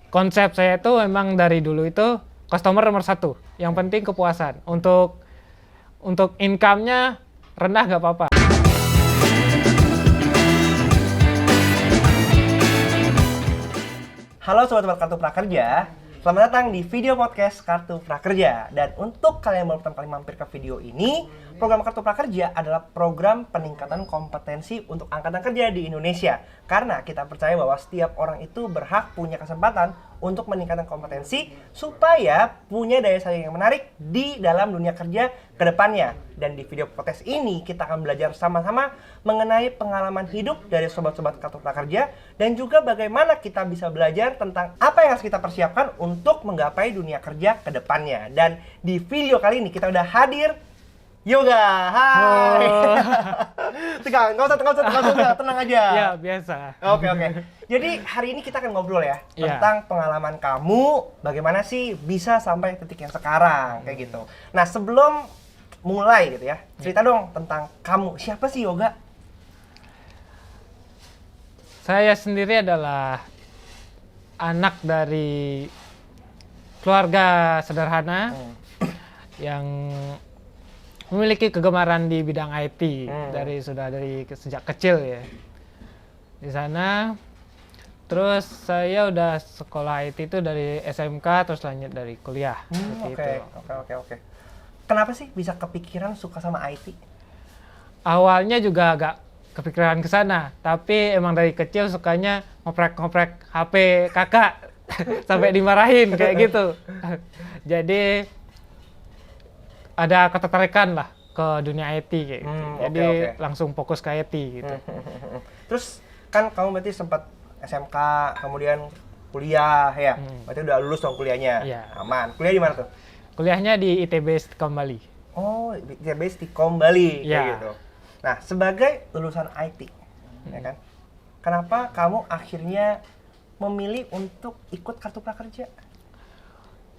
konsep saya itu memang dari dulu itu customer nomor satu. Yang penting kepuasan. Untuk income-nya rendah nggak apa-apa. Halo Sobat Kartu Prakerja, selamat datang di video podcast Kartu Prakerja. Dan untuk kalian yang baru pertama kali mampir ke video ini, program Kartu Prakerja adalah program peningkatan kompetensi untuk angkatan kerja di Indonesia. Karena kita percaya bahwa setiap orang itu berhak punya kesempatan untuk meningkatkan kompetensi supaya punya daya saing yang menarik di dalam dunia kerja ke depannya. Dan di video podcast ini kita akan belajar sama-sama mengenai pengalaman hidup dari sobat-sobat Kartu Prakerja dan juga bagaimana kita bisa belajar tentang apa yang harus kita persiapkan untuk menggapai dunia kerja ke depannya. Dan di video kali ini kita udah hadir Yoga. Hai. Tegang, nggak usah, tenang aja. Ya, biasa. Oke. Jadi hari ini kita akan ngobrol ya tentang pengalaman kamu, bagaimana sih bisa sampai titik yang sekarang kayak gitu. Nah, sebelum mulai gitu ya, cerita dong tentang kamu. Siapa sih Yoga? Saya sendiri adalah anak dari keluarga sederhana yang memiliki kegemaran di bidang IT dari sejak kecil ya. Di sana terus saya udah sekolah IT itu dari SMK terus lanjut dari kuliah. Oke. Kenapa sih bisa kepikiran suka sama IT? Awalnya juga agak kepikiran ke sana, tapi emang dari kecil sukanya ngoprek-ngoprek HP kakak sampai dimarahin kayak gitu. Jadi ada ketertarikan lah ke dunia IT kayak gitu. Jadi langsung fokus ke IT gitu. Terus kan kamu berarti sempat SMK, kemudian kuliah ya. Berarti udah lulus dong kuliahnya. Iya. Aman. Kuliah di mana tuh? Kuliahnya di ITB Stikom Bali. Oh, ITB Stikom Bali kayak gitu. Nah, sebagai lulusan IT, ya kan? Kenapa kamu akhirnya memilih untuk ikut Kartu Prakerja?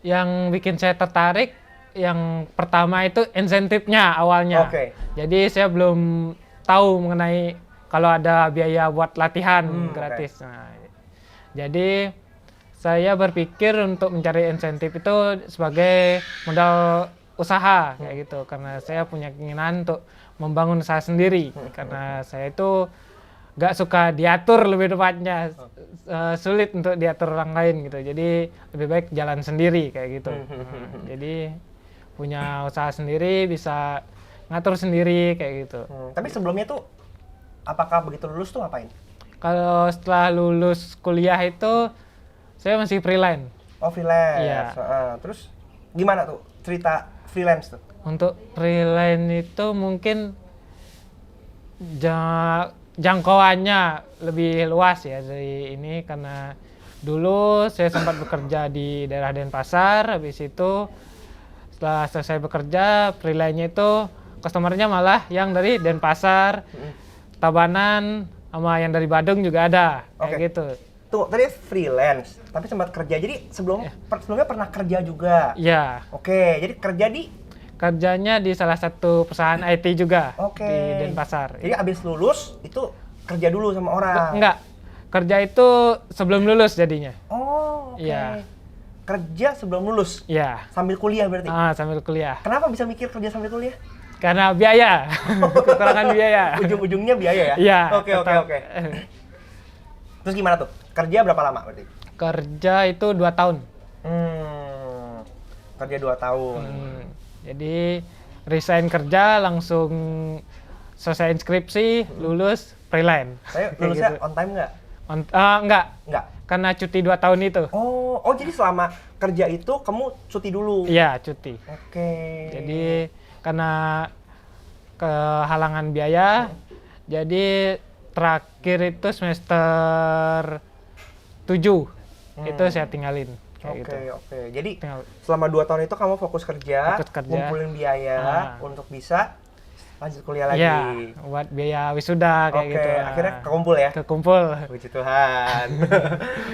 Yang bikin saya tertarik yang pertama itu insentifnya awalnya. Jadi saya belum tahu mengenai kalau ada biaya buat latihan gratis. Nah, jadi saya berpikir untuk mencari insentif itu sebagai modal usaha kayak gitu karena saya punya keinginan untuk membangun usaha sendiri karena saya itu nggak suka diatur lebih tepatnya sulit untuk diatur orang lain gitu. Jadi lebih baik jalan sendiri kayak gitu. Jadi punya usaha sendiri, bisa ngatur sendiri kayak gitu. Tapi sebelumnya tuh, apakah begitu lulus tuh ngapain? Kalau setelah lulus kuliah itu, saya masih freelance. Oh, freelance? Iya. Terus gimana tuh cerita freelance tuh? Untuk freelance itu mungkin jangkauannya lebih luas ya dari ini karena dulu saya sempat bekerja di daerah Denpasar, habis itu setelah selesai bekerja, freelance-nya itu customer-nya malah yang dari Denpasar, Tabanan, sama yang dari Badung juga ada, kayak gitu. Tuh, tadi freelance, tapi sempat kerja. Jadi sebelumnya pernah kerja juga? Iya. Oke, jadi kerjanya di salah satu perusahaan IT juga di Denpasar. Jadi abis lulus, itu kerja dulu sama orang? Enggak, kerja itu sebelum lulus jadinya. Oh, oke. Iya. Kerja sebelum lulus? Iya. Sambil kuliah berarti? Sambil kuliah. Kenapa bisa mikir kerja sambil kuliah? Karena biaya, kekurangan biaya. Ujung-ujungnya biaya ya? Iya. Oke. Terus gimana tuh? Kerja berapa lama berarti? Kerja itu 2 tahun. Kerja 2 tahun. Jadi resign kerja, langsung selesai skripsi, lulus, freelance. Saya lulusnya on time nggak? Enggak. Enggak? Karena cuti 2 tahun itu. Oh jadi selama kerja itu kamu cuti dulu? Iya, cuti. Oke. Jadi karena kehalangan biaya, jadi terakhir itu semester 7 itu saya tinggalin. Oke. Jadi selama 2 tahun itu kamu fokus kerja. Ngumpulin biaya untuk bisa lanjut kuliah lagi. Iya, buat biaya wisuda kayak gitu. Akhirnya kekumpul ya? Kekumpul. Puji Tuhan.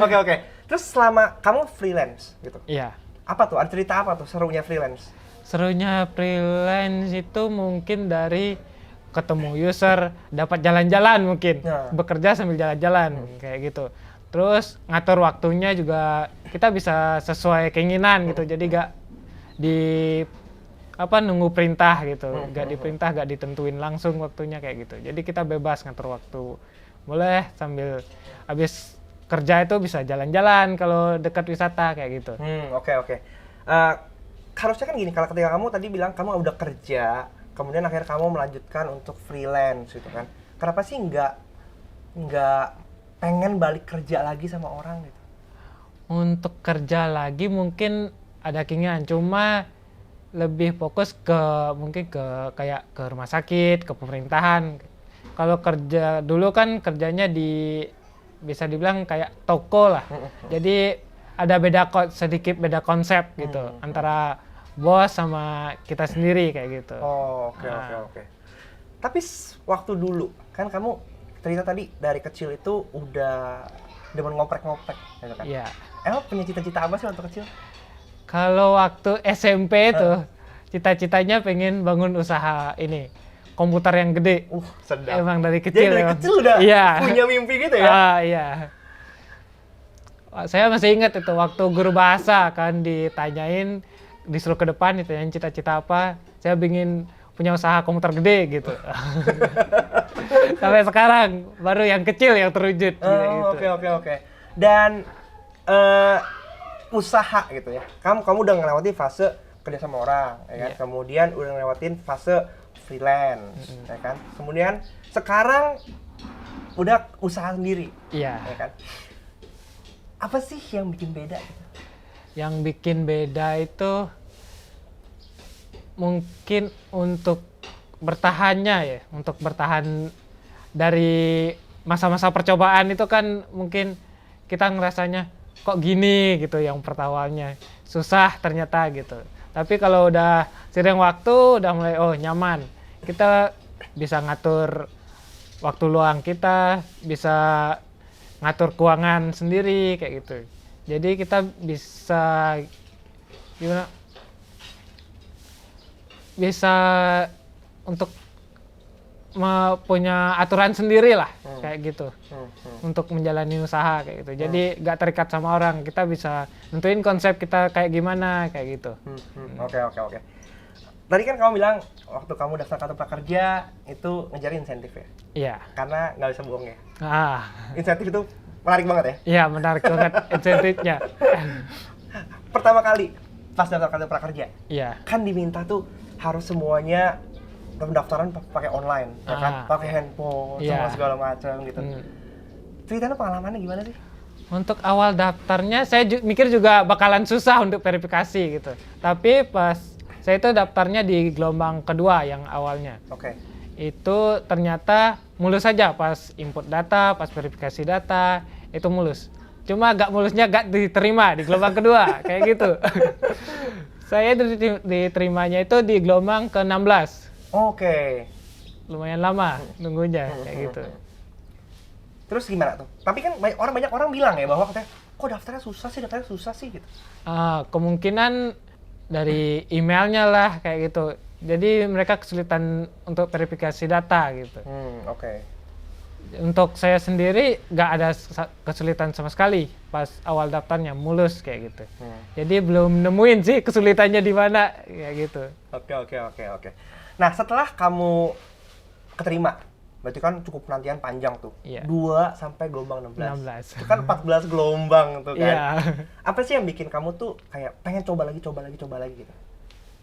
Oke. Terus selama kamu freelance gitu? Iya. Apa tuh? Ada cerita apa tuh serunya freelance? Serunya freelance itu mungkin dari ketemu user, dapat jalan-jalan mungkin. Bekerja sambil jalan-jalan kayak gitu. Terus ngatur waktunya juga kita bisa sesuai keinginan gitu. Jadi gak di nunggu perintah gitu. Gak diperintah, gak ditentuin langsung waktunya kayak gitu. Jadi kita bebas ngatur waktu. Boleh sambil habis kerja itu bisa jalan-jalan kalau dekat wisata kayak gitu. Oke. Harusnya kan gini, kalau ketika kamu tadi bilang kamu udah kerja, kemudian akhirnya kamu melanjutkan untuk freelance gitu kan. Kenapa sih nggak pengen balik kerja lagi sama orang gitu? Untuk kerja lagi mungkin ada keinginan, cuma lebih fokus mungkin kayak ke rumah sakit, ke pemerintahan. Kalau kerja dulu kan kerjanya bisa dibilang kayak toko lah. Jadi ada sedikit beda konsep gitu antara bos sama kita sendiri kayak gitu. Oke. Tapi waktu dulu kan kamu cerita tadi dari kecil itu udah demen ngoprek-ngoprek gitu kan? Iya. Punya cita-cita apa sih waktu kecil? Kalau waktu SMP itu cita-citanya pengen bangun usaha ini komputer yang gede. Sedap. Emang dari kecil. Jadi dari kecil udah punya mimpi gitu ya? Iya. Saya masih ingat itu waktu guru bahasa kan ditanyain, disuruh ke depan ditanyain cita-cita apa. Saya ingin punya usaha komputer gede gitu. Sampai sekarang baru yang kecil yang terwujud. Oke. Dan usaha gitu ya. Kamu udah ngelewatin fase kerja sama orang, ya kan? Kemudian udah ngelewatin fase freelance, ya kan? Kemudian sekarang udah usaha sendiri, ya kan? Apa sih yang bikin beda? Yang bikin beda itu mungkin untuk bertahannya ya, untuk bertahan dari masa-masa percobaan itu kan mungkin kita ngerasanya kok gini gitu yang pertawanya susah ternyata gitu. Tapi kalau udah sering waktu udah mulai nyaman, kita bisa ngatur waktu luang kita, bisa ngatur keuangan sendiri kayak gitu. Jadi kita bisa untuk punya aturan sendiri lah kayak gitu untuk menjalani usaha kayak gitu. Jadi nggak terikat sama orang, kita bisa nentuin konsep kita kayak gimana kayak gitu. Oke. Tadi kan kamu bilang waktu kamu daftar kartu prakerja itu ngejar insentif ya? Iya. Karena nggak bisa bohong ya? Insentif itu menarik banget ya? Iya, menarik banget insentifnya. Pertama kali pas daftar kartu prakerja, kan diminta tuh harus semuanya pendaftaran pakai online, ya kan? Pakai handphone, sama segala macam gitu. Ceritanya pengalamannya gimana sih? Untuk awal daftarnya saya mikir juga bakalan susah untuk verifikasi gitu. Tapi pas saya itu daftarnya di gelombang kedua yang awalnya. Itu ternyata mulus saja pas input data, pas verifikasi data, itu mulus. Cuma mulusnya gak diterima di gelombang kedua, kayak gitu. Saya diterimanya itu di gelombang ke-16. Lumayan lama nunggunya, kayak gitu. Terus gimana tuh? Tapi kan banyak orang bilang ya bahwa katanya, kok daftarnya susah sih gitu. Kemungkinan dari emailnya lah kayak gitu. Jadi mereka kesulitan untuk verifikasi data gitu. Untuk saya sendiri nggak ada kesulitan sama sekali pas awal daftarnya, mulus kayak gitu. Jadi belum nemuin sih kesulitannya di mana kayak gitu. Oke. Nah setelah kamu keterima, berarti kan cukup penantian panjang tuh. 2 sampai gelombang 16. Itu kan 14 gelombang tuh kan. Apa sih yang bikin kamu tuh kayak pengen coba lagi gitu?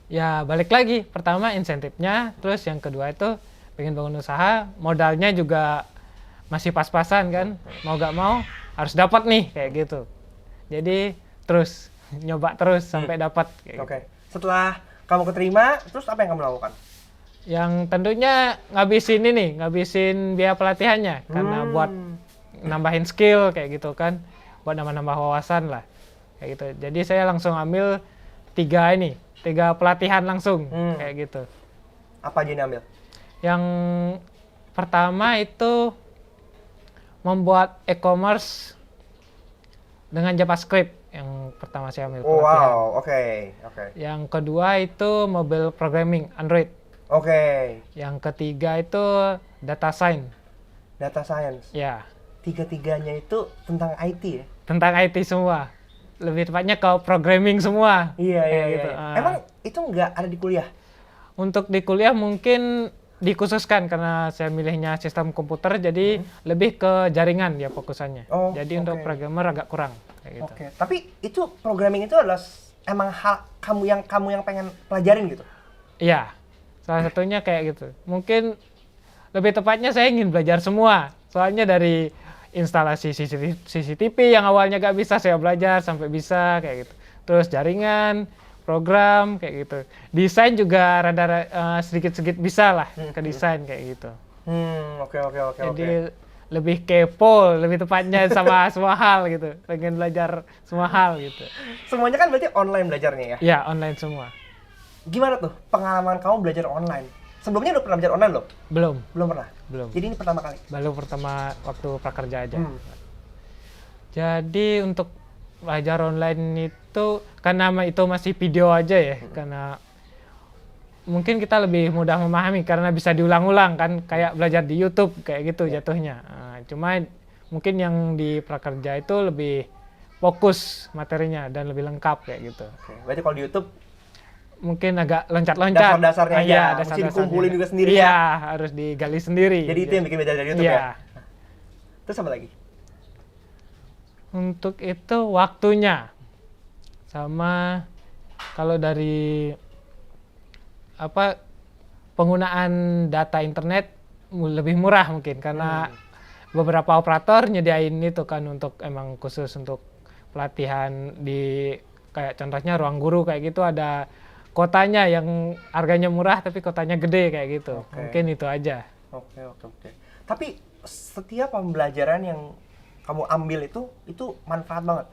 Ya balik lagi, pertama insentifnya, terus yang kedua itu pengen bangun usaha, modalnya juga masih pas-pasan kan, mau gak mau harus dapat nih kayak gitu. Jadi terus nyoba terus sampai dapat. Gitu. Setelah kamu keterima, terus apa yang kamu lakukan? Yang tentunya ngabisin biaya pelatihannya, karena buat nambahin skill kayak gitu kan, buat nambah wawasan lah kayak gitu. Jadi saya langsung ambil 3 pelatihan langsung kayak gitu. Apa aja yang diambil? Yang pertama itu membuat e-commerce dengan JavaScript, yang pertama saya ambil pelatihan. Oke. Yang kedua itu mobile programming Android. Yang ketiga itu data science. Data science? Ya. tiga-tiganya itu tentang IT ya? Tentang IT semua. Lebih tepatnya ke programming semua. Iya, gitu. iya. Emang itu nggak ada di kuliah? Untuk di kuliah mungkin dikhususkan karena saya milihnya sistem komputer, jadi lebih ke jaringan ya fokusannya. Jadi untuk programmer agak kurang. Kayak gitu. Tapi itu programming itu adalah emang hal kamu yang pengen pelajarin gitu? Iya, salah satunya kayak gitu. Mungkin lebih tepatnya saya ingin belajar semua. Soalnya dari instalasi CCTV yang awalnya gak bisa, saya belajar sampai bisa kayak gitu. Terus jaringan, program kayak gitu. Desain juga rada sedikit-sedikit bisa lah ke desain kayak gitu. Oke. Jadi lebih kepo, lebih tepatnya sama semua hal gitu. Pengen belajar semua hal gitu. Semuanya kan berarti online belajarnya ya? Iya, online semua. Gimana tuh pengalaman kamu belajar online? Sebelumnya udah pernah belajar online loh? Belum pernah? Belum. Jadi ini pertama kali? Baru pertama waktu prakerja aja. Jadi untuk belajar online itu, karena itu masih video aja ya, karena mungkin kita lebih mudah memahami karena bisa diulang-ulang kan, kayak belajar di YouTube kayak gitu jatuhnya. Cuma mungkin yang di prakerja itu lebih fokus materinya dan lebih lengkap kayak gitu. Berarti kalau di YouTube mungkin agak loncat-loncat. Dasar-dasarnya aja, mesti dikumpulin juga sendiri ya? Iya, harus digali sendiri. Jadi itu yang bikin belajar dari YouTube ya? Terus apa lagi? Untuk itu waktunya. Sama kalau dari penggunaan data internet lebih murah mungkin, karena beberapa operator nyediain itu kan untuk emang khusus untuk pelatihan di kayak contohnya Ruang Guru kayak gitu, ada kotanya yang harganya murah tapi kotanya gede kayak gitu. Mungkin itu aja. Oke. Tapi setiap pembelajaran yang kamu ambil itu manfaat banget?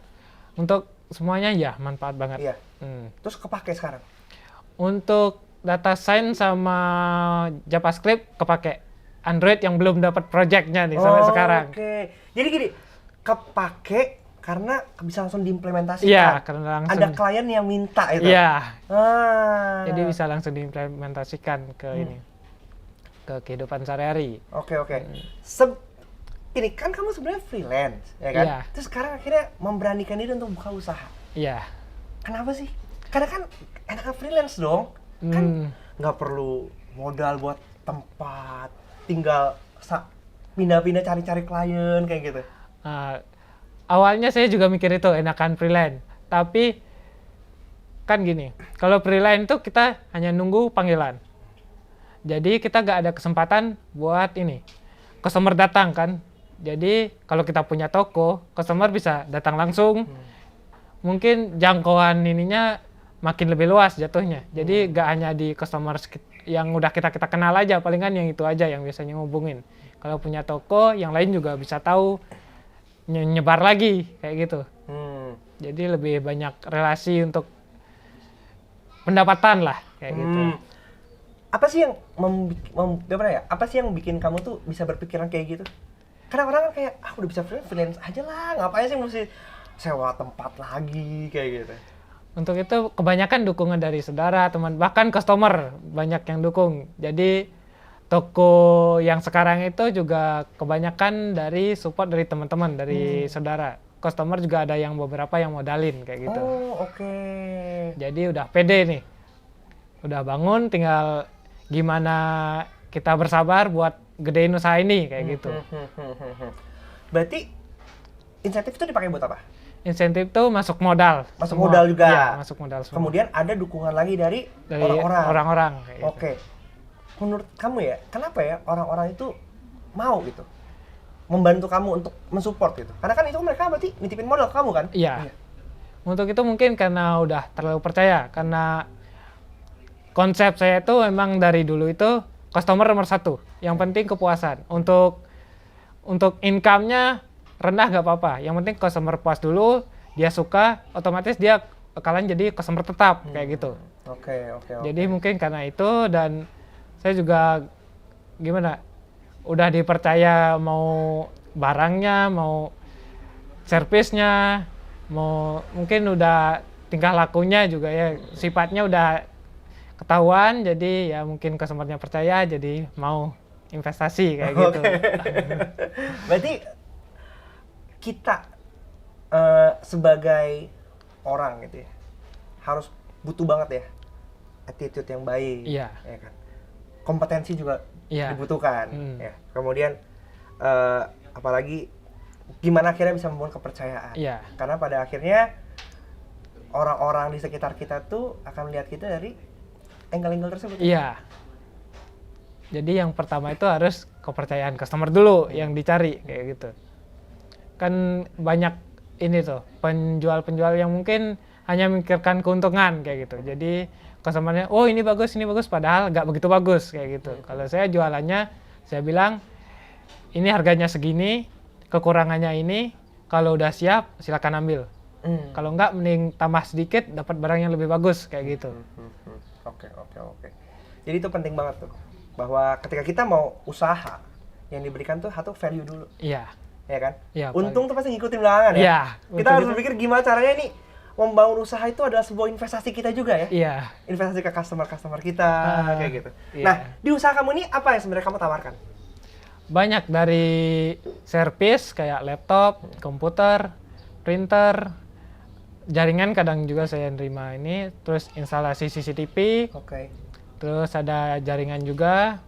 Untuk semuanya ya manfaat banget. Iya. Terus kepake sekarang? Untuk data science sama JavaScript kepake. Android yang belum dapat projectnya nih sampai sekarang. Oke. Jadi gini, kepake karena bisa langsung diimplementasikan. Iya, karena langsung. Ada klien yang minta itu. Iya. Jadi bisa langsung diimplementasikan ke ini, ke kehidupan sehari-hari. Oke. Ini kan kamu sebenarnya freelance, ya kan? Iya. Terus sekarang akhirnya memberanikan diri untuk buka usaha. Iya. Kenapa sih? Karena kan enakan freelance dong. Kan nggak perlu modal buat tempat, tinggal pindah-pindah cari-cari klien kayak gitu. Awalnya saya juga mikir itu enakan freelance, tapi kan gini, kalau freelance itu kita hanya nunggu panggilan. Jadi kita nggak ada kesempatan buat ini, customer datang kan. Jadi kalau kita punya toko, customer bisa datang langsung. Mungkin jangkauan ininya makin lebih luas jatuhnya. Jadi nggak hanya di customer yang udah kita kenal aja, palingan yang itu aja yang biasanya ngubungin. Kalau punya toko, yang lain juga bisa tahu, nyebar lagi kayak gitu. Jadi lebih banyak relasi untuk pendapatan lah kayak gitu. Apa sih yang apa sih yang bikin kamu tuh bisa berpikiran kayak gitu? Karena orang kan kayak udah bisa freelance aja lah, ngapain sih mesti sewa tempat lagi kayak gitu. Untuk itu kebanyakan dukungan dari saudara, teman, bahkan customer banyak yang dukung. Jadi toko yang sekarang itu juga kebanyakan dari support dari teman-teman, dari saudara. Customer juga ada yang beberapa yang modalin kayak gitu. Jadi udah pede nih. Udah bangun, tinggal gimana kita bersabar buat gedein usaha ini kayak gitu. Berarti insentif itu dipakai buat apa? Insentif tuh masuk modal. Masuk semua. Modal juga. Iya, masuk modal semua. Kemudian ada dukungan lagi dari orang-orang. Oke. Menurut kamu ya, kenapa ya orang-orang itu mau gitu membantu kamu untuk mensupport gitu? Karena kan itu mereka berarti nitipin modal ke kamu kan? Iya. Untuk itu mungkin karena udah terlalu percaya, karena konsep saya itu memang dari dulu itu customer nomor satu. Yang penting kepuasan. Untuk income-nya rendah nggak apa-apa. Yang penting customer puas dulu, dia suka, otomatis dia bakalan jadi customer tetap kayak gitu. Oke. Jadi mungkin karena itu, dan saya juga gimana, udah dipercaya mau barangnya, mau servisnya, mau mungkin udah tingkah lakunya juga ya, sifatnya udah ketahuan, jadi ya mungkin customer-nya percaya, jadi mau investasi kayak gitu. Berarti kita sebagai orang gitu ya, harus butuh banget ya attitude yang baik, ya kan. Kompetensi juga dibutuhkan, ya. Kemudian apalagi gimana akhirnya bisa membangun kepercayaan. Karena pada akhirnya orang-orang di sekitar kita tuh akan melihat kita dari angle-angle tersebut. Jadi yang pertama itu harus kepercayaan customer dulu yang dicari kayak gitu. Kan banyak ini tuh penjual-penjual yang mungkin hanya memikirkan keuntungan kayak gitu. Jadi customernya, oh ini bagus, padahal nggak begitu bagus kayak gitu. Kalau saya jualannya, saya bilang ini harganya segini, kekurangannya ini, kalau udah siap silakan ambil. Kalau nggak mending tambah sedikit dapat barang yang lebih bagus kayak gitu. Oke. Jadi itu penting banget tuh, bahwa ketika kita mau usaha yang diberikan tuh satu value dulu. Ya kan? Untung tuh pasti ngikutin belakangan ya. Kita harus berpikir gimana caranya nih membangun usaha itu adalah sebuah investasi kita juga ya. Investasi ke customer kita kayak gitu. Nah, di usaha kamu ini apa yang sebenarnya kamu tawarkan? Banyak, dari servis kayak laptop, komputer, printer, jaringan kadang juga saya nerima ini, terus instalasi CCTV, terus ada jaringan juga,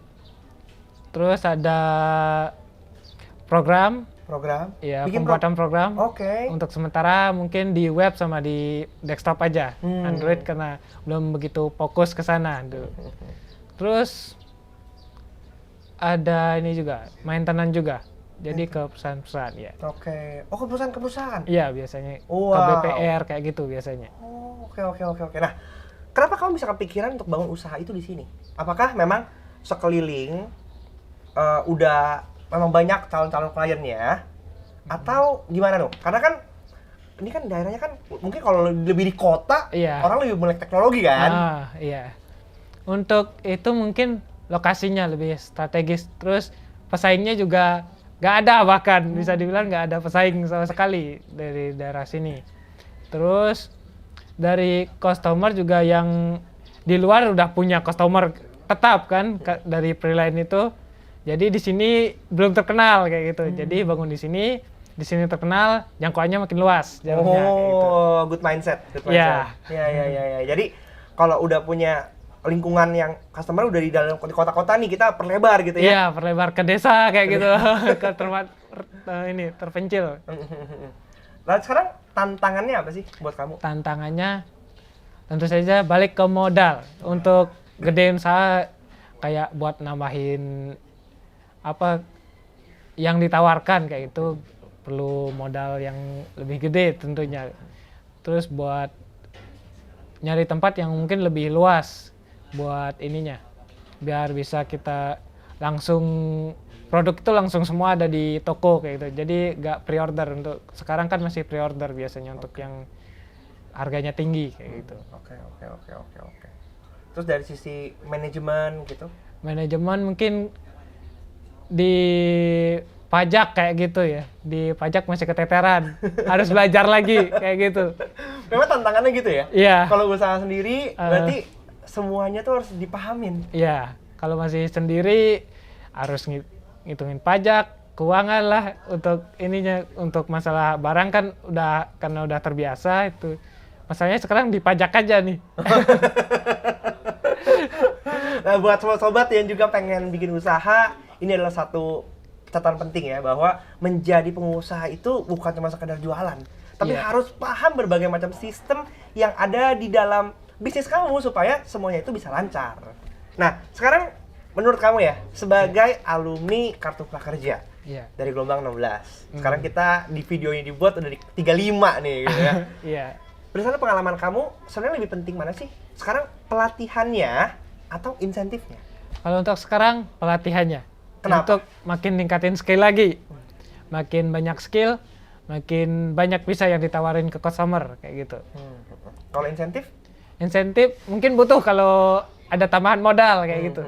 terus ada program, pembuatan program. Untuk sementara mungkin di web sama di desktop aja, Android karena belum begitu fokus ke sana. Terus ada ini juga, maintenance juga. Jadi ke perusahaan-perusahaan ya. Ke perusahaan? Iya, biasanya ke BPR kayak gitu biasanya. Oke. Nah, kenapa kamu bisa kepikiran untuk bangun usaha itu di sini? Apakah memang sekeliling udah memang banyak calon-calon kliennya, atau gimana tuh? Karena kan ini kan daerahnya kan mungkin kalau lebih di kota, orang lebih melek teknologi kan? Untuk itu mungkin lokasinya lebih strategis, terus pesaingnya juga nggak ada, bahkan bisa dibilang nggak ada pesaing sama sekali dari daerah sini. Terus dari customer juga yang di luar udah punya customer tetap kan dari Priline itu. Jadi di sini belum terkenal kayak gitu. Jadi bangun di sini terkenal, jangkauannya makin luas jauhnya. Kayak gitu. Good mindset. Ya. Jadi kalau udah punya lingkungan yang customer udah di dalam kota-kota nih, kita perlebar gitu ya? Iya, perlebar ke desa kayak gitu, ke tempat terpencil. Lalu sekarang tantangannya apa sih buat kamu? Tantangannya tentu saja balik ke modal. Untuk gedein usaha kayak buat nambahin apa yang ditawarkan kayak itu perlu modal yang lebih gede tentunya. Terus buat nyari tempat yang mungkin lebih luas buat ininya, biar bisa kita langsung produk itu langsung semua ada di toko kayak gitu. Jadi nggak pre-order. Untuk sekarang kan masih pre-order biasanya untuk yang harganya tinggi kayak gitu. Oke. Terus dari sisi manajemen gitu? Manajemen mungkin di pajak kayak gitu ya. Di pajak masih keteteran. Harus belajar lagi kayak gitu. Memang tantangannya gitu ya? Iya. Kalau usaha sendiri berarti semuanya tuh harus dipahamin. Iya, kalau masih sendiri harus ngitungin pajak, keuangan lah untuk ininya, untuk masalah barang kan karena udah terbiasa itu. Masalahnya sekarang dipajak aja nih. Nah, buat sobat-sobat yang juga pengen bikin usaha, ini adalah satu catatan penting ya, bahwa menjadi pengusaha itu bukan cuma sekedar jualan, tapi harus paham berbagai macam sistem yang ada di dalam bisnis kamu supaya semuanya itu bisa lancar. Nah, sekarang menurut kamu ya, sebagai alumni Kartu Prakerja dari gelombang 16, sekarang kita di video ini dibuat udah di 35 nih gitu ya. Berdasarkan pengalaman kamu, sebenarnya lebih penting mana sih? Sekarang pelatihannya atau insentifnya? Kalau untuk sekarang pelatihannya. Kenapa? Untuk makin ningkatin skill lagi. Makin banyak skill, makin banyak bisa yang ditawarin ke customer kayak gitu. Kalau insentif? Insentif mungkin butuh kalau ada tambahan modal kayak gitu.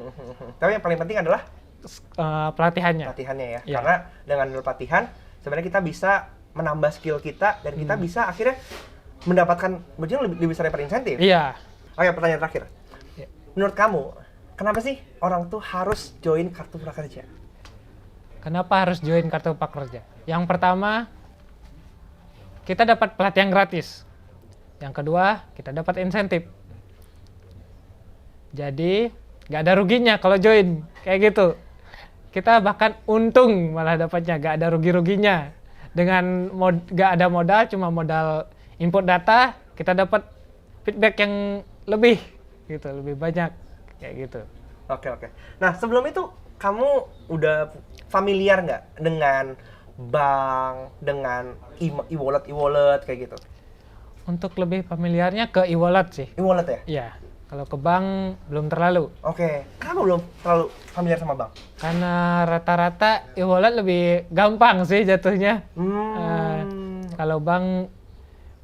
Tapi yang paling penting adalah pelatihannya. Pelatihannya ya. Karena dengan pelatihan sebenarnya kita bisa menambah skill kita dan kita bisa akhirnya mendapatkan budget yang lebih besar daripada insentif. Iya. Oke, pertanyaan terakhir. Menurut kamu, kenapa sih orang tuh harus join Kartu Prakerja? Kenapa harus join Kartu Prakerja? Yang pertama, kita dapat pelatihan gratis. Yang kedua, kita dapat insentif. Jadi, nggak ada ruginya kalau join, kayak gitu. Kita bahkan untung malah dapatnya, nggak ada rugi-ruginya. Dengan nggak ada modal, cuma modal input data, kita dapat feedback yang lebih, gitu, lebih banyak, kayak gitu. Oke. Nah, sebelum itu kamu udah familiar nggak dengan bank, dengan e-wallet kayak gitu? Untuk lebih familiarnya ke e-wallet sih. E-wallet ya? Iya. Kalau ke bank belum terlalu. Oke. Kenapa belum terlalu familiar sama bank? Karena rata-rata e-wallet lebih gampang sih jatuhnya. Kalau bank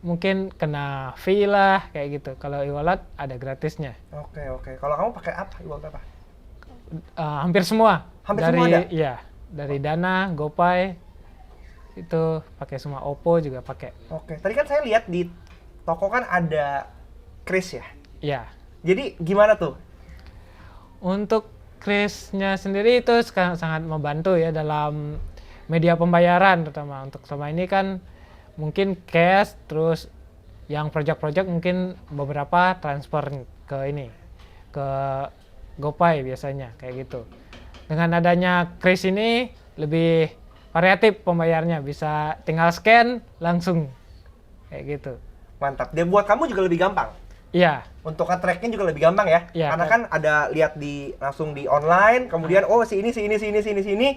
mungkin kena fee lah kayak gitu. Kalau e-wallet ada gratisnya. Oke. Kalau kamu pakai apa? E-wallet apa? Hampir semua. Hampir semua ada? Iya. Dari Dana, GoPay itu pakai semua. Oppo juga pakai. Oke. Tadi kan saya lihat di toko kan ada kris ya? Iya. Jadi gimana tuh? Untuk krisnya sendiri itu sangat membantu ya dalam media pembayaran, terutama untuk selama ini kan mungkin cash, terus yang project-project mungkin beberapa transfer ke GoPay biasanya kayak gitu. Dengan adanya kris ini lebih variatif pembayarnya, bisa tinggal scan langsung kayak gitu. Mantap. Dia buat kamu juga lebih gampang. Iya. Untuk nge-tracknya juga lebih gampang ya. Iya, Karena kan ada lihat langsung di online, kemudian si ini.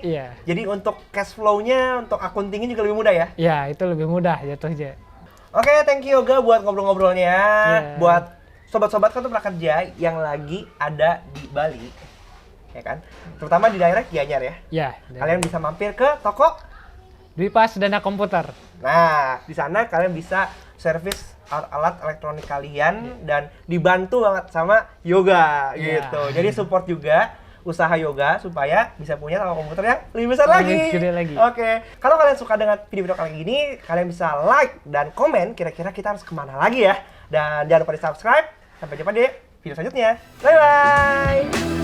Iya. Jadi untuk cash flow-nya, untuk accounting-nya juga lebih mudah ya. Iya, itu lebih mudah jatuhnya. Oke, thank you Yoga buat ngobrol-ngobrolnya. Yeah. Buat sobat-sobat Kartu Prakerja yang lagi ada di Bali, ya kan? Terutama di daerah Gianyar ya. Iya. Kalian bisa mampir ke toko Dwi Pas Dana Komputer. Nah, di sana kalian bisa servis alat elektronik kalian dan dibantu banget sama Yoga gitu. Jadi support juga usaha Yoga supaya bisa punya toko komputer yang lebih besar Gede lagi. Oke. Kalau kalian suka dengan video-video kali ini, kalian bisa like dan komen kira-kira kita harus kemana lagi ya. Dan jangan lupa di subscribe. Sampai jumpa di video selanjutnya. Bye-bye!